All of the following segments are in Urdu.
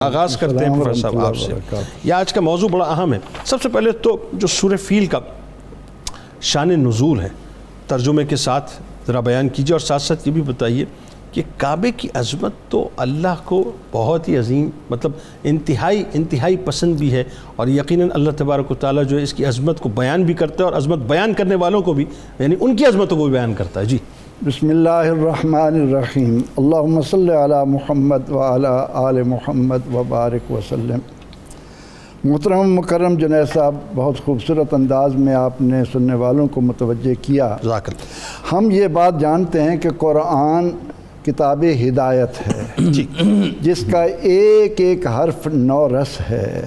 آغاز کرتے ہیں پروفیسر صاحب آپ سے. یہ آج کا موضوع بڑا اہم ہے. سب سے پہلے تو جو سورہ فیل کا شان نزول ہے ترجمے کے ساتھ ذرا بیان کیجیے، اور ساتھ ساتھ یہ بھی بتائیے کہ کعبے کی عظمت تو اللہ کو بہت ہی عظیم، مطلب انتہائی پسند بھی ہے، اور یقیناً اللہ تبارک و تعالیٰ جو ہے اس کی عظمت کو بیان بھی کرتا ہے، اور عظمت بیان کرنے والوں کو بھی، یعنی ان کی عظمتوں کو بھی بیان کرتا ہے. جی بسم اللہ الرحمن الرحیم. اللہم صلی علی محمد وعلی آل محمد وبارک وسلم. محترم مکرم جنید صاحب، بہت خوبصورت انداز میں آپ نے سننے والوں کو متوجہ کیا. جزاک اللہ. ہم یہ بات جانتے ہیں کہ قرآن کتاب ہدایت ہے جس کا ایک ایک حرف نو رس ہے،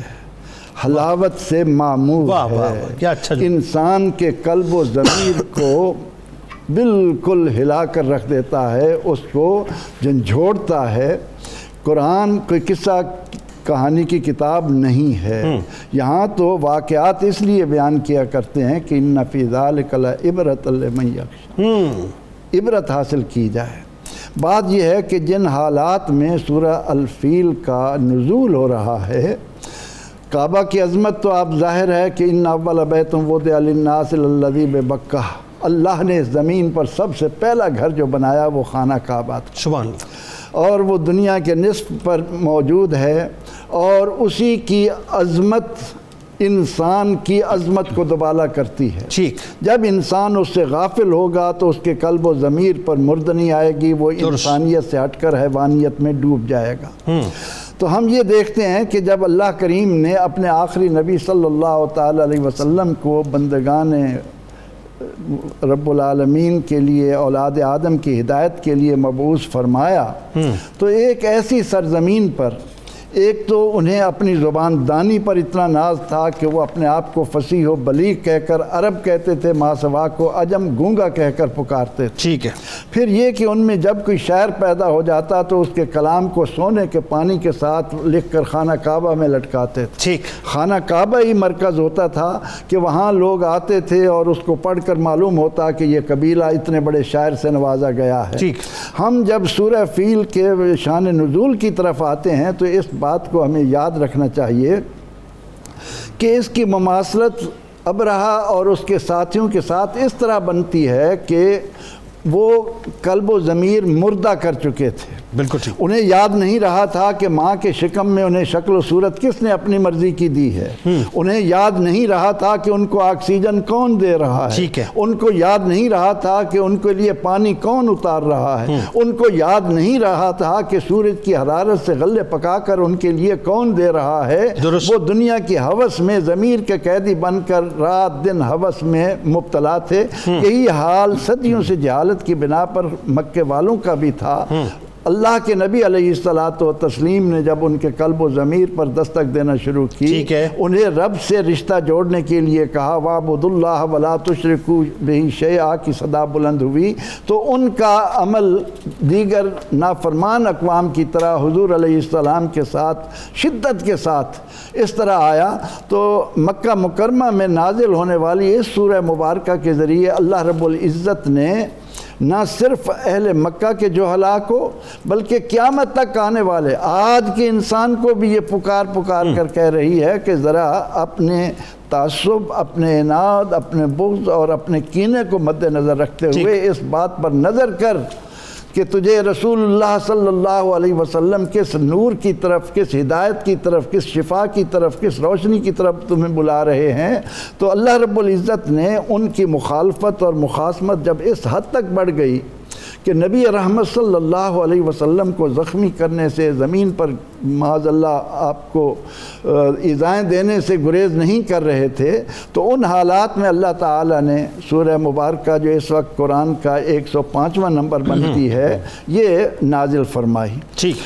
حلاوت سے معمور ہے، کیا اچھا انسان کے قلب و ضمیر کو بالکل ہلا کر رکھ دیتا ہے، اس کو جھنجھوڑتا ہے. قرآن کوئی قصہ کہانی کی کتاب نہیں ہے. یہاں تو واقعات اس لیے بیان کیا کرتے ہیں کہ ان فی ذلک لعبرۃ لمن یخشی، عبرت حاصل کی جائے. بات یہ ہے کہ جن حالات میں سورہ الفیل کا نزول ہو رہا ہے، کعبہ کی عظمت تو آپ ظاہر ہے کہ ان اول بیت وضع للناس للذی ببکہ، اللہ نے اس زمین پر سب سے پہلا گھر جو بنایا وہ خانہ کعبہ تھا، سبحان اللہ، اور وہ دنیا کے نصف پر موجود ہے، اور اسی کی عظمت انسان کی عظمت کو دوبالا کرتی ہے. ٹھیک. جب انسان اس سے غافل ہوگا تو اس کے قلب و ضمیر پر مردنی آئے گی، وہ انسانیت سے ہٹ کر حیوانیت میں ڈوب جائے گا. تو ہم یہ دیکھتے ہیں کہ جب اللہ کریم نے اپنے آخری نبی صلی اللہ تعالی علیہ وسلم کو بندگان رب العالمین کے لیے، اولاد آدم کی ہدایت کے لیے مبعوث فرمایا، تو ایک ایسی سرزمین پر، ایک تو انہیں اپنی زبان دانی پر اتنا ناز تھا کہ وہ اپنے آپ کو فصیح و بلیغ کہہ کر عرب کہتے تھے، ما سوا کو عجم گونگا کہہ کر پکارتے تھے. ٹھیک ہے. پھر یہ کہ ان میں جب کوئی شاعر پیدا ہو جاتا تو اس کے کلام کو سونے کے پانی کے ساتھ لکھ کر خانہ کعبہ میں لٹکاتے تھے. ٹھیک. خانہ کعبہ ہی مرکز ہوتا تھا کہ وہاں لوگ آتے تھے اور اس کو پڑھ کر معلوم ہوتا کہ یہ قبیلہ اتنے بڑے شاعر سے نوازا گیا ہے. ٹھیک. ہم جب سورہ فیل کے شان نزول کی طرف آتے ہیں تو اس بات کو ہمیں یاد رکھنا چاہیے کہ اس کی مماثلت ابرہہ اور اس کے ساتھیوں کے ساتھ اس طرح بنتی ہے کہ وہ قلب و ضمیر مردہ کر چکے تھے. بالکل ٹھیک. انہیں یاد نہیں رہا تھا کہ ماں کے شکم میں انہیں شکل و صورت کس نے اپنی مرضی کی دی ہے. انہیں یاد نہیں رہا تھا کہ ان کو آکسیجن کون دے رہا ہے. ٹھیک ہے. ان کو یاد نہیں رہا تھا کہ ان کے لیے پانی کون اتار رہا ہے. ان کو یاد نہیں رہا تھا کہ سورج کی حرارت سے غلے پکا کر ان کے لیے کون دے رہا ہے. وہ دنیا کی ہوس میں ضمیر کے قیدی بن کر رات دن ہوس میں مبتلا تھے. یہی حال صدیوں سے جہالت کی بنا پر مکے والوں کا بھی تھا. اللہ کے نبی علیہ الصلوۃ والتسلیم نے جب ان کے قلب و ضمیر پر دستک دینا شروع کی، انہیں رب سے رشتہ جوڑنے کے لیے کہا، وَاعْبُدُوا اللَّهَ وَلَا تُشْرِكُوا بِهِ شَيْئًا کی صدا بلند ہوئی، تو ان کا عمل دیگر نافرمان اقوام کی طرح حضور علیہ السلام کے ساتھ شدت کے ساتھ اس طرح آیا. تو مکہ مکرمہ میں نازل ہونے والی اس سورہ مبارکہ کے ذریعے اللہ رب العزت نے نہ صرف اہل مکہ کے جوہلا کو بلکہ قیامت تک آنے والے آج کے انسان کو بھی یہ پکار کر کہہ رہی ہے کہ ذرا اپنے تعصب، اپنے عناد، اپنے بغض اور اپنے کینے کو مد نظر رکھتے ہوئے اس بات پر نظر کر کہ تجھے رسول اللہ صلی اللہ علیہ وسلم کس نور کی طرف، کس ہدایت کی طرف، کس شفا کی طرف، کس روشنی کی طرف تمہیں بلا رہے ہیں. تو اللہ رب العزت نے ان کی مخالفت اور مخاصمت جب اس حد تک بڑھ گئی کہ نبی رحمت صلی اللہ علیہ وسلم کو زخمی کرنے سے، زمین پر معاذ اللہ آپ کو ایذائیں دینے سے گریز نہیں کر رہے تھے، تو ان حالات میں اللہ تعالیٰ نے سورہ مبارکہ جو اس وقت قرآن کا 105واں نمبر بنتی ہے، یہ نازل فرمائی. ٹھیک.